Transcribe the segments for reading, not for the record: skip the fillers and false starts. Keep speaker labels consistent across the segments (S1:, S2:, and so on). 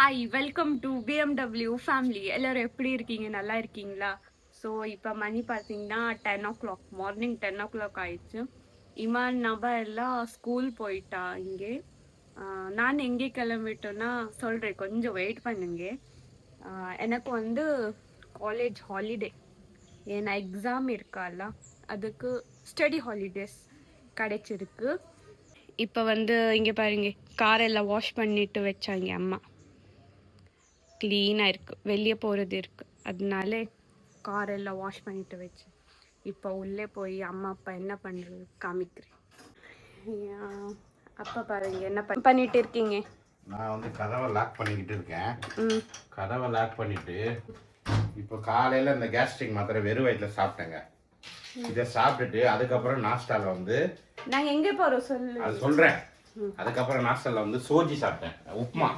S1: Hi welcome to BMW family. எல்லோரும் எப்படி இருக்கீங்க? நல்லா இருக்கீங்களா? ஸோ இப்போ மணி பார்த்தீங்கன்னா 10 o'clock, மார்னிங் 10 o'clock ஆயிடுச்சு. இமான் நபா எல்லாம் ஸ்கூல் போயிட்டா. இங்கே நான் எங்கே கிளம்பிட்டோன்னா சொல்கிறேன், கொஞ்சம் வெயிட் பண்ணுங்க. எனக்கு வந்து காலேஜ் ஹாலிடே, ஏன்னா எக்ஸாம் இருக்கால, அதுக்கு ஸ்டடி ஹாலிடேஸ் கிடைச்சிருக்கு. இப்போ வந்து இங்கே பாருங்க, காரெல்லாம் வாஷ் பண்ணிட்டு வச்சாங்க அம்மா. க்ளீனாக இருக்குது, வெளியே போகிறது இருக்குது, அதனால காரெல்லாம் வாஷ் பண்ணிட்டு வச்சு இப்போ உள்ளே போய் அம்மா அப்பா என்ன பண்ணுறது காமிக்கிறேன். அப்பா பாருங்க என்ன பண்ணிட்டு இருக்கீங்க.
S2: நான் வந்து கதவை லாக் பண்ணிக்கிட்டு இருக்கேன். கதவை லாக் பண்ணிட்டு இப்போ காலையில் இந்த கேஸ்ட்ரிக் மாத்திரை வெறும் வயிற்றில் சாப்பிட்டேங்க. இதை சாப்பிட்டுட்டு அதுக்கப்புறம் நாஸ்டாவில் வந்து
S1: நான் எங்கே போகிறோம் சொல்லு,
S2: அது சொல்கிறேன். அதுக்கப்புறம் நாஸ்டாவில் வந்து சோஜி சாப்பிட்டேன், உப்புமா.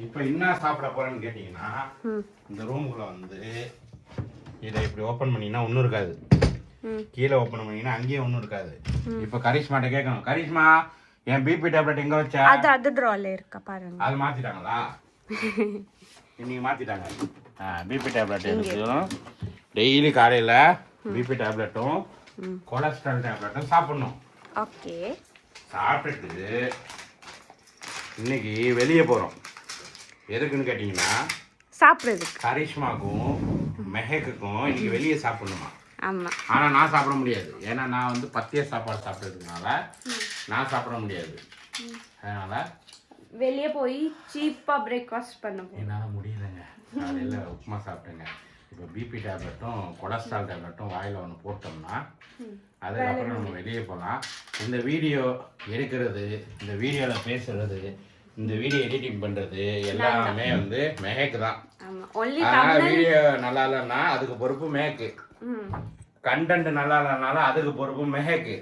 S2: இப்போ என்ன சாப்பிட போறேன்னு கேட்டீங்கன்னா, இந்த ரூமுக்குள்ள வந்து இதை இப்படி ஓப்பன் பண்ணிங்கன்னா ஒன்றும் இருக்காது, கீழே ஓப்பன் பண்ணிங்கன்னா அங்கேயும் ஒன்றும் இருக்காது. இப்போ கரிஷ்மாட்ட கேட்கணும், கரிஷ்மா என் பிபி டேப்லெட் எங்க வச்சா?
S1: அது ட்ரால இருக்கா பாருங்க.
S2: அது மாத்திட்டாங்களா? இன்னைக்கு மாத்திட்டாங்க. பிபி டேப்லெட் எடுத்துக்கணும். டெய்லி காலையில் பிபி டேப்லெட்டும் கொலஸ்ட்ரால் டேப்லெட்டும் சாப்பிடணும்.
S1: ஓகே.
S2: சாப்பிட்டுட்டு இன்னைக்கு வெளியே போகிறோம். எதுக்குன்னு கேட்டிங்கன்னா, சாப்பிட்றதுக்கு. கரிஷ்மாக்கும் மெஹக்குக்கும் இன்னைக்கு வெளியே சாப்பிடணுமா?
S1: ஆமாம்.
S2: ஆனால் நான் சாப்பிட முடியாது, ஏன்னா நான் வந்து பத்திய சாப்பாடு சாப்பிட்றதுனால நான் சாப்பிட முடியாது. அதனால்
S1: வெளியே போய் சீப்பாக பிரேக்ஃபாஸ்ட் பண்ண
S2: என்னால் முடியலைங்க. காலையில் உப்புமா சாப்பிட்டேங்க. இப்போ பிபி டேப்லெட்டும் கொலஸ்ட்ரால் டேப்லெட்டும் வாயில் ஒன்று போட்டோம்னா அதுக்கப்புறம் நம்ம வெளியே போகலாம். இந்த வீடியோ எடுக்கிறது, இந்த வீடியோவில் பேசுறது, இந்த வீடியோ எடிட்டிங் பண்ணுறது எல்லாமே வந்து மெஹேக்கு தான். ஆனால் வீடியோ நல்லா இல்லைன்னா அதுக்கு பொறுப்பு மெஹேக்கு, கண்டென்ட் நல்லா இல்லைனாலும் அதுக்கு பொறுப்பு மெஹேக்கு.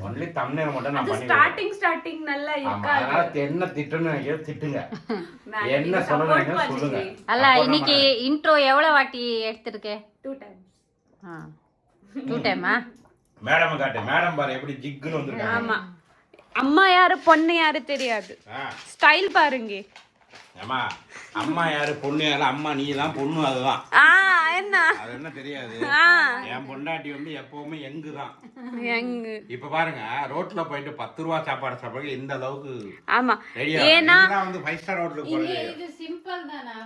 S2: ஒன்லி தம்ப்நெயில் மட்டும் நான் பண்ணி
S1: ஸ்டார்டிங் நல்லா இருக்கா.
S2: அதனால என்ன திட்டணும் திட்டுங்க, என்ன சொல்லணும் சொல்லுங்க.
S3: அல்ல இன்னைக்கு இன்ட்ரோ எவ்வளவு வாட்டி எடுத்திருக்கே?
S1: 2 times.
S3: 2 டைமா?
S2: மேடம் காட்டு, மேடம் பாரு எப்படி ஜிக்குன்னு வந்திருக்காங்க.
S1: ஆமா, அம்மா யாரு பொண்ணு யாரு தெரியாது, ஸ்டைல் பாருங்க.
S2: ஏமா அம்மா யாரு பொண்ணு யாரு? அம்மா நீ தான், பொண்ணு அதுதான்.
S1: என்ன
S2: அது என்ன தெரியாது? என் பொண்டாட்டி வந்து எப்பவுமே எங்கு தான். இப்ப பாருங்க, ரோட்ல போயிட்டு 10 ரூபா சாப்பாடு சாப்பிடுறது இந்த அளவுக்கு.
S1: ஆமா,
S2: ஏன்னா வந்து 5 ஸ்டார் ஹோட்டலுக்கு போறது.
S3: இது சிம்பிள் தானா?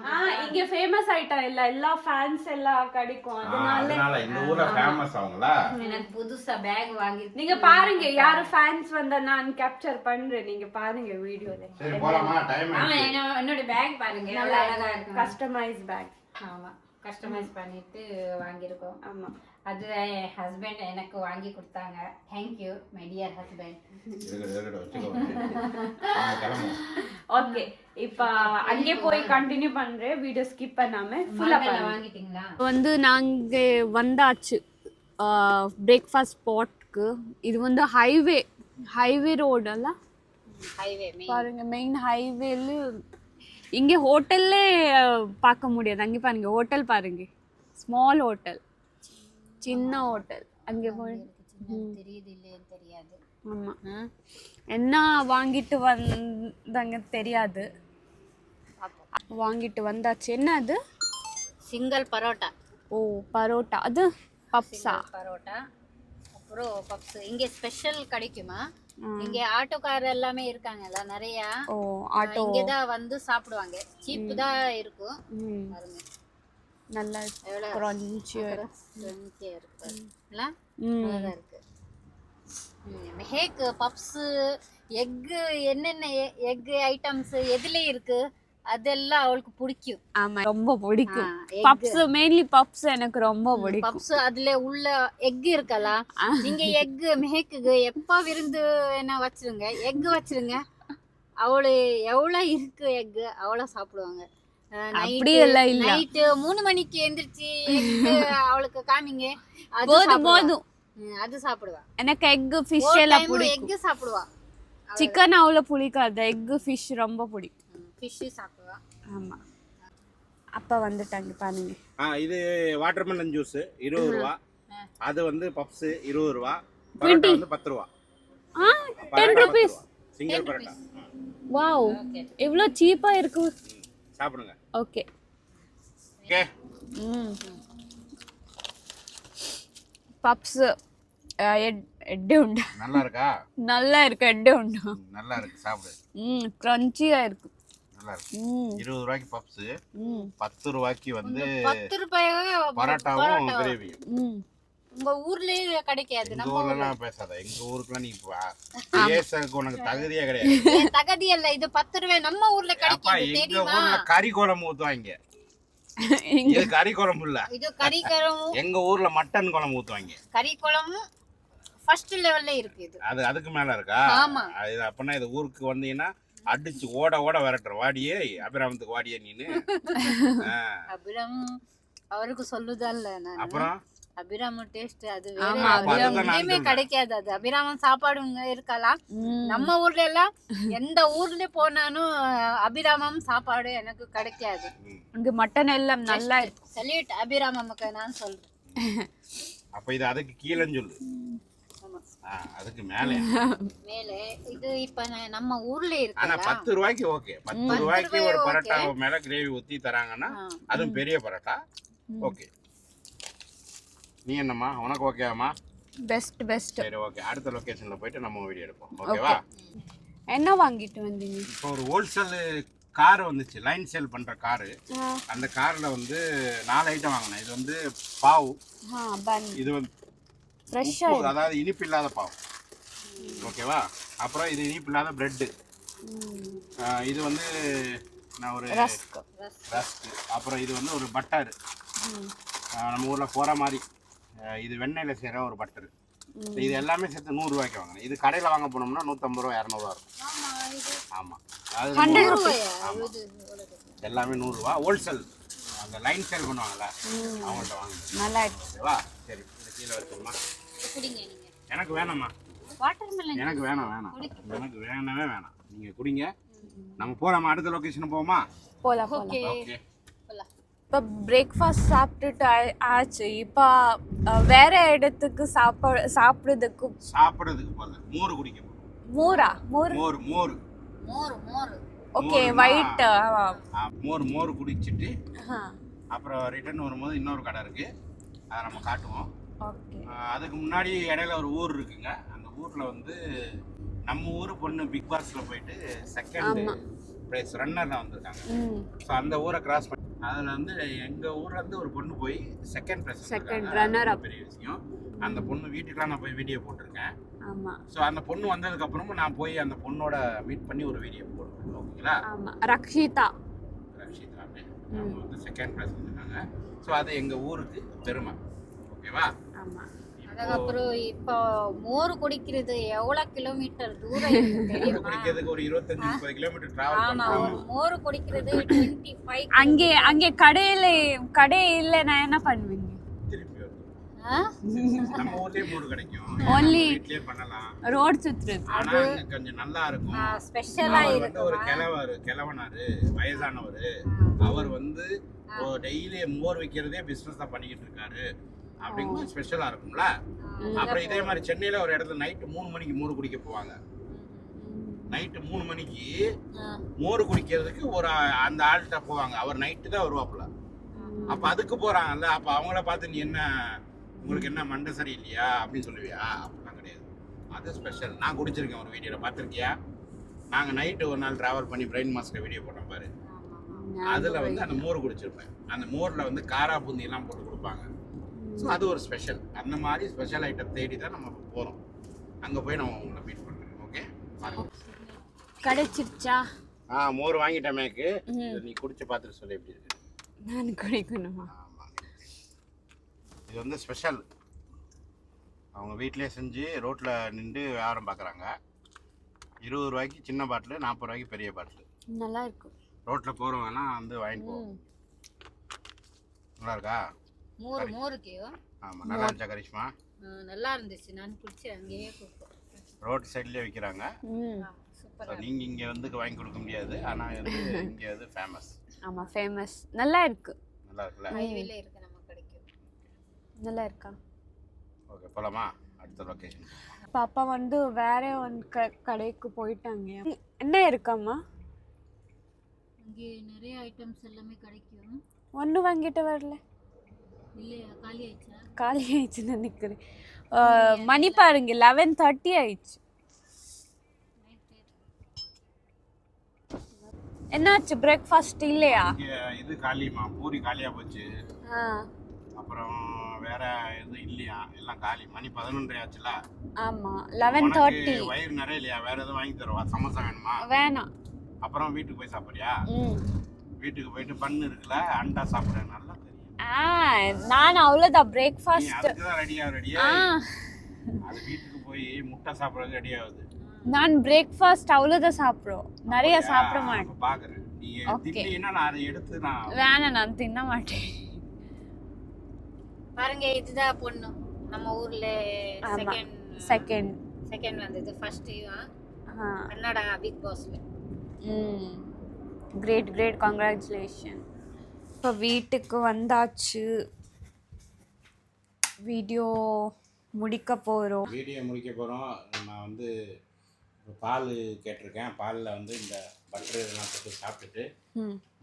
S1: இங்க ஃபேமஸ் ஆயிட்டா எல்லா ஃபேன்ஸ் எல்லாம் கிடைக்கும்.
S2: அதனால இந்த ஊர்ல ஃபேமஸ் ஆவங்களா.
S3: எனக்கு புதுசா பேக் வாங்கி
S1: நீங்க பாருங்க, யாரு ஃபேன்ஸ் வந்தா நான் கேப்சர் பண்றேன், நீங்க பாருங்க வீடியோல.
S2: சரி போலாமா? டைம்
S3: ஆமா, என்னோட பேக் பாருங்க, நல்லா அழகா இருக்கு.
S1: Customise back.
S3: ஆமா, கஸ்டமைஸ் பண்ணிட்டு வாங்கியிருக்கோம்.
S1: ஆமா,
S3: அது என் ஹஸ்பண்ட் எனக்கு வாங்கி கொடுத்தாங்க. Thank you my dear husband.
S1: Okay, இப்போ அங்கே போய் கண்டினியூ பண்றேன், வீடியோ ஸ்கிப் பண்ணாம ஃபுல்லா
S3: வாங்கிட்டீங்களா?
S1: வந்து நாங்க வந்தாச்சு பிரேக்ஃபாஸ்ட் ஸ்பாட்க்கு. இது வந்து ஹைவே ரோடல்ல,
S3: ஹைவே
S1: பாருங்க, மெயின் ஹைவேல. இங்க ஹோட்டல்லே பார்க்க முடியாது. அங்கே பாருங்க, ஹோட்டல் பாருங்க, ஸ்மால் ஹோட்டல், சின்ன ஹோட்டல். அங்கே போய்
S3: தெரியுது இல்லையே தெரியாது.
S1: ஆமா, என்ன வாங்கிட்டு வந்தாங்க தெரியாது, வாங்கிட்டு வந்தாச்சு. என்ன அது?
S3: சிங்கிள் பரோட்டா.
S1: ஓ, பரோட்டா. அது பப்ஸா?
S3: பரோட்டா அப்புறம் பப்ஸ். இங்க ஸ்பெஷல் கிடைக்குமா? இங்க ஆட்டோக்கார் எல்லாமே இருக்காங்கல்ல நிறைய.
S1: ஓ, ஆட்டோ
S3: இங்கதான் வந்து சாப்பிடுவாங்க. சீப் தான் இருக்கும்.
S1: நல்லா கிரன்ச்சியா
S3: இருக்கு. மெஹேக் பப்ஸ், எக், என்னென்ன எக் ஐட்டம்ஸ் எதுல இருக்கு அதெல்லாம் அவளுக்கு பிடிக்கும்.
S1: ஆமா, ரொம்ப பிடிக்கும். பப்ஸ், மெயின்லி பப்ஸ் எனக்கு ரொம்ப பிடிக்கும்.
S3: பப்ஸ் அதுல உள்ள எக் இருக்கல. நீங்க எக் மெஹேக்கு எப்ப விருந்து என்ன வச்சிருங்க, எக் வச்சிருங்க. அவளு எவ்வளவு இருக்கு எக் அவ்வளவு சாப்பிடுவாங்க.
S1: நைட்டு
S3: 3 மணிக்கு எந்திரிச்சு அவளுக்கு காமிங்க,
S1: போதும்
S3: அது சாப்பிடுவா.
S1: எனக்கு எக் ஃபிஷ் எல்லாம் பிடிக்கும்.
S3: எக் சாப்பிடுவா.
S1: சிக்கன் அவ்வளவு பிடிக்காது, எக் ஃபிஷ் ரொம்ப பிடிக்கும்.
S3: ஃபிஷ் சாப்பிடுவா.
S1: ஆமா, அப்பா வந்துட்டாங்க பாருங்க.
S2: இது வாட்டர்மெலன் ஜூஸ் 20 ரூபா. அது வந்து பப்ஸ் 20 ரூபா. பரோட்டா வந்து 10 ரூபா.
S1: 10 rupees
S2: சிங்கிள் பரோட்டா.
S1: வாவ், எவ்வளவு சீப்பா இருக்கு.
S2: சாப்பிடுங்க.
S1: ஓகே.
S2: ஓகே.
S1: பப்ஸ் எட்டு உண்டு.
S2: நல்லா இருக்கா?
S1: நல்லா இருக்கு. எட்டு உண்டு.
S2: நல்லா இருக்கு, சாப்பிடு.
S1: கிரன்ச்சியா இருக்கு.
S2: நல்லா இருக்கு. 20 ரூபாய்க்கு பப்ஸ், 10 ரூபாய்க்கு வந்து
S3: 10 ரூபாய்க்கு
S2: பரோட்டாவும் கிரேவியும்.
S3: உங்க ஊர்லயே கிடைக்காது.
S2: நம்ம ஊர்லாம் பேசாத. எங்க ஊருக்குலாம் நீ பேசறதுக்கு உனக்கு தகுதியே கிடையாது.
S3: தகுதி இல்ல, இது 10 ரூபாய் நம்ம ஊர்ல கிடைக்காது தெரியுமா?
S2: எங்க ஊர்ல கறி குழம்பு ஊத்துவாங்க. இது கறி குழம்பு இல்ல,
S3: இது கறி குழம்பு.
S2: எங்க ஊர்ல மட்டன் குழம்பு ஊத்துவாங்க.
S3: கறி குழம்பு ஃபர்ஸ்ட் லெவல்ல இருக்கு. இது
S2: அதுக்கு மேல இருக்கா?
S3: ஆமா.
S2: இது அப்பனா இது ஊருக்கு வந்தீங்கன்னா அடிச்சு ஓட ஓட விரட்டுற. வாடியே அபிராமத்துக்கு வாடியே நீனு.
S3: அபிராம் அவருக்கு சொல்லுதல்ல நான்.
S2: அப்புறம்
S3: அபிராம டேஸ்ட் அது வேற, எங்கேயுமே கிடைக்காது. அது அபிராமம் சாப்பாடு இருக்கலாம். நம்ம ஊர்ல எல்லாம் எந்த ஊர்ல போனாலும் அபிராமம் சாப்பாடு எனக்கு கிடைக்காது.
S1: அங்க மட்டன் எல்லாம் நல்லா இருக்கு.
S3: சல்யூட் அபிராமம்க்கு நான் சொல்றேன்.
S2: அப்ப இது அதுக்கு கீழன்னு சொல்லு. அதுக்கு மேல
S3: மேலே இது இப்ப நம்ம ஊர்ல இருக்கு.
S2: ஆனா 10 ரூபாய்க்கு ஓகே. 10 ரூபாய்க்கு ஒரு பரோட்டா மேல கிரேவி ஊத்தி தராங்கன்னா அதுவும் பெரிய பரோட்டா ஓகே. நீ என்னம்மா, உனக்கு ஓகேவாமா?
S1: பெஸ்ட்.
S2: சரி ஓகே, அடுத்த லொகேஷன்ல போயிட்டு நம்ம வீடியோ எடுப்போம். ஓகேவா?
S1: என்ன வாங்கிட்டு வந்தீங்க?
S2: இப்போ ஒரு ஹோல்சேல் கார் வந்துச்சு, லைன் சேல் பண்ற காரு. அந்த கார்ல வந்து 4 ஐட்டம் வாங்கினேன். இது வந்து பாவு, இது வந்து ஃப்ரெஷ்ஷா, அதாவது இனிப்பு இல்லாத பாவு. ஓகேவா? அப்புறம் இது இனிப்பு இல்லாத பிரெட். இது வந்து நான் ஒரு ரஸ்க். அப்புறம் இது வந்து ஒரு பட்டர், நம்ம ஊர்ல போற மாதிரி. இது வெண்ணெயில செய்யற ஒரு பட்டர். இது எல்லாமே சேர்த்து 100 ரூபாய்க்கு வாங்கினேன். இது கடையில வாங்க போனோம்னா 150 ரூபா 200 ரூபா இருக்கும். ஆமா, அது 100 ரூபாய். எல்லாமே 100 ரூபா ஹோல்சேல். அந்த லைன் சேல் பண்ணுவாங்கல்ல, அவங்கள்ட்ட வாங்க. நல்லா இருக்கு. ஓகேவா? சரி, இந்த கீழே வச்சுமா.
S3: குடிங்க நீங்க.
S2: எனக்கு வேணாம்மா.
S3: வாட்டர்மெலன்
S2: எனக்கு வேணாம். எனக்கு வேணவே வேணாம். நீங்க குடிங்க. நம்ம போலாமா? அடுத்த லொகேஷன் போவோமா?
S1: போலாம்.
S3: ஓகே.
S1: இப்போ பிரேக்ஃபாஸ்ட் சாப்பிட்டுட்டு ஆச்சு. இப்போ வேற இடத்துக்கு சாப்பிடுறதுக்கு
S2: போல மோர் குடிக்க போறோம்.
S1: மோரா?
S3: மோர்
S1: ஓகே, ஒயிட்
S2: மோர் குடிச்சிட்டு அப்புறம் ரிட்டர்ன் வரும்போது இன்னொரு கடை இருக்கு, அதை நம்ம காட்டுவோம்.
S1: ஓகே.
S2: அதுக்கு முன்னாடி இடையில ஒரு ஊர் இருக்குங்க. அந்த ஊர்ல வந்து நம்ம ஊர் பொண்ணு பிக் பாஸ்ல போயிட்டு செகண்ட் பிரைஸ் ரன்னர்ல வந்திருக்காங்க. ஸோ அந்த ஊரை கிராஸ் பண்ணி அதில் வந்து எங்க ஊர்ல இருந்து ஒரு பொண்ணு போய் செகண்ட் ரன்னர். பெரிய விஷயம். அந்த பொண்ணு வீட்டுக்குலாம் நான் போய் வீடியோ போட்டிருக்கேன். ஆமா. ஸோ அந்த பொண்ணு வந்ததுக்கு அப்புறமும் நான் போய் அந்த பொண்ணோட மீட் பண்ணி ஒரு வீடியோ போடுவேன். ஓகேங்களா?
S1: ஆமா. ரக்ஷிதா
S2: அவங்க வந்து செகண்ட் பிரைஸ் வந்திருக்காங்க. ஸோ அது எங்க ஊருக்கு பெருமை. ஓகேவா? ஆமா.
S3: அதுக்கப்புறம் இப்போ மோர் குடிக்கிறது எவ்வளவு கிலோமீட்டர் தூரம் இருக்கு தெரியுமா?
S2: குடிக்கிறதுக்கு ஒரு 25-30 கிலோமீட்டர் டிராவல் பண்ணணும்.
S3: ஆமா, மோர் குடிக்கிறது 25.
S1: அங்கே கடை இல்லைன்னா என்ன பண்ணுவீங்க?
S2: திருப்பி நம்ம ஊர்லயே மோர் கிடைக்கும்.
S1: Only
S2: வீட்லயே பண்ணலாம்.
S1: ரோட் சுத்துறது.
S2: ஆனா கொஞ்சம் நல்லா இருக்கும்.
S3: ஸ்பெஷலா இருக்கு.
S2: ஒரு கிழவனாரு வயசானவர். அவர் வந்து டெய்லி மோர் விக்கிறதே பிசினஸ் தான் பண்ணிக்கிட்டு இருக்காரு. அப்படிங்கிறது ஸ்பெஷலா இருக்கும்ல. அப்புறம் இதே மாதிரி சென்னையில ஒரு இடத்துல நைட்டு 3 மணிக்கு மோர் குடிக்க போவாங்க. நைட்டு 3 மணிக்கு மோர் குடிக்கிறதுக்கு ஒரு அந்த ஆள்கிட்ட போவாங்க. அவர் நைட்டு தான் வருவாப்புல. அப்ப அதுக்கு போறாங்கல்ல, அப்ப அவங்கள பார்த்து நீ என்ன, உங்களுக்கு என்ன மண்டை சரி இல்லையா அப்படின்னு சொல்லுவியா? அப்படிலாம் கிடையாது. அது ஸ்பெஷல். நான் குடிச்சிருக்கேன், ஒரு வீடியோல பார்த்துருக்கியா? நாங்க நைட்டு ஒரு நாள் டிராவல் பண்ணி பிரெயின் மாஸ்டர் வீடியோ போட்டோம் பாரு. அதுல வந்து அந்த மோர் குடிச்சிருப்பேன். அந்த மோர்ல வந்து காரா பூந்தி எல்லாம் போட்டு கொடுப்பாங்க. ஸோ அது ஒரு ஸ்பெஷல். அந்த மாதிரி ஸ்பெஷல் ஐட்டம் தேடி தான் நம்ம போகிறோம். அங்கே போய் நம்ம உங்களை மீட் பண்ணுறேன். ஓகே,
S1: கிடைச்சிருச்சா?
S2: மோர் வாங்கிட்டமேக்கு. நீ குடிச்சு பார்த்துட்டு சொல்லி எப்படி இருக்கு.
S1: நான் குடிக்கணுமா?
S2: ஆமாம், இது வந்து ஸ்பெஷல். அவங்க வீட்டிலே செஞ்சு ரோட்டில் நின்று வியாபாரம் பார்க்குறாங்க. 20 ரூபாய்க்கு சின்ன பாட்டில், 40 ரூபாய்க்கு பெரிய பாட்டில்.
S1: நல்லா இருக்கும்.
S2: ரோட்டில் போகிறவங்கன்னா வந்து வாங்கிட்டு போவோம். நல்லா இருக்கா?
S3: மோருக்கு
S2: ஆமா, நல்லா இருந்துச்சா கரிஷ்மா?
S3: நல்லா இருந்துச்சு. நான் குடிச்சு அங்கேயே கொடுப்போம்.
S2: ரோட் சைடுலயே விக்கிறாங்க. சூப்பரா. நீங்க இங்க வந்து வாங்கி கொடுக்க முடியாது, ஆனா வந்து இங்க அது ஃபேமஸ்.
S1: ஆமா, ஃபேமஸ். நல்லா இருக்கு.
S2: நல்லா இருக்குல?
S3: ஹைவேல இருக்கு, நம்ம கிடைக்கும்.
S1: நல்லா இருக்கா?
S2: ஓகே, போலாமா அடுத்த லொகேஷன்?
S1: பாப்பா வந்து வேற ஒரு கடைக்கு போயிட்டாங்க. என்ன இருக்காமா?
S3: இங்கே நிறைய ஐட்டம்ஸ் எல்லாமே கிடைக்கும்.
S1: ஒன்று வாங்கிட்டு வரல,
S3: இல்லையா, காலி ஆயிடுச்சா?
S1: காலி ஆயிடுச்சுன்னு நினைக்கிறேன். மணி பாருங்க 11:30 ஆயிடுச்சு. என்னாச்சு, பிரேக்ஃபாஸ்ட் இல்லையா?
S2: இது காலிமா, பூரி காலியா போச்சு.
S1: ஆ
S2: அப்புறம் வேற எதுவும் இல்லையா, எல்லாம் காலி. மணி 11 ஆச்சுல.
S1: ஆமா 11:30.
S2: வயிறு நிறைய இல்லையா, வேற எதுவும் வாங்கி தருவா? சமோசா வேணுமா?
S1: வேணாம்.
S2: அப்புறம் வீட்டுக்கு போய் சாப்பிடுறியா? வீட்டுக்கு போயிட்டு பண்ணு இருக்குல்ல, அண்டா சாப்பிடுறேன். நல்லா தெரியும்.
S1: நான் அவ்வளோதான் பிரேக்ஃபாஸ்ட்.
S2: அதுக்குதான் ரெடியா. அது வீட்டுக்கு போய் முட்டை சாப்பிடுறது ரெடி ஆகுது.
S1: நான் பிரேக்ஃபாஸ்ட் அவ்வளோதான் சாப்பிடுவோம், நிறைய சாப்பிட மாட்டேன்.
S2: பாக்குறேன் நீ திட்டினா நான் அதை எடுத்து
S1: வேணாம், நான் தின்ன மாட்டேன்.
S3: பாருங்க, இதுதான் பொண்ணு நம்ம ஊர்ல செகண்ட் வந்தது. ஃபர்ஸ்ட் கன்னடா பிக் பாஸ்ல.
S1: Great congratulation. இப்போ வீட்டுக்கு வந்தாச்சு, வீடியோ முடிக்க போகிறோம்.
S2: நான் வந்து பால் கேட்டிருக்கேன். பாலில் வந்து இந்த பட்டர் இதெல்லாம் போட்டு சாப்பிட்டுட்டு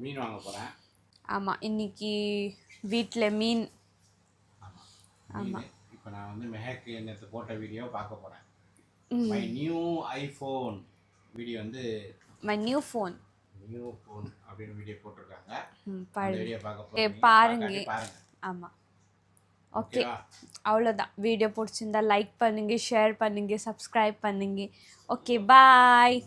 S2: மீன் வாங்க போகிறேன்.
S1: ஆமாம், இன்னைக்கு வீட்டில் மீன்.
S2: ஆமாம், இப்போ நான் வந்து மெஹக்கு நேற்று போட்ட வீடியோ பார்க்க போகிறேன். மை நியூ ஐஃபோன் வீடியோ வந்து நியூ ஃபோன் அப்படின்னு வீடியோ போட்டிருக்காங்க. வீடியோ பார்க்க
S1: பாருங்க. ஆமாம், ஓகே, அவ்வளோதான். வீடியோ பிடிச்சிருந்தா லைக் பண்ணுங்க, ஷேர் பண்ணுங்க, சப்ஸ்கிரைப் பண்ணுங்க. ஓகே, பாய்.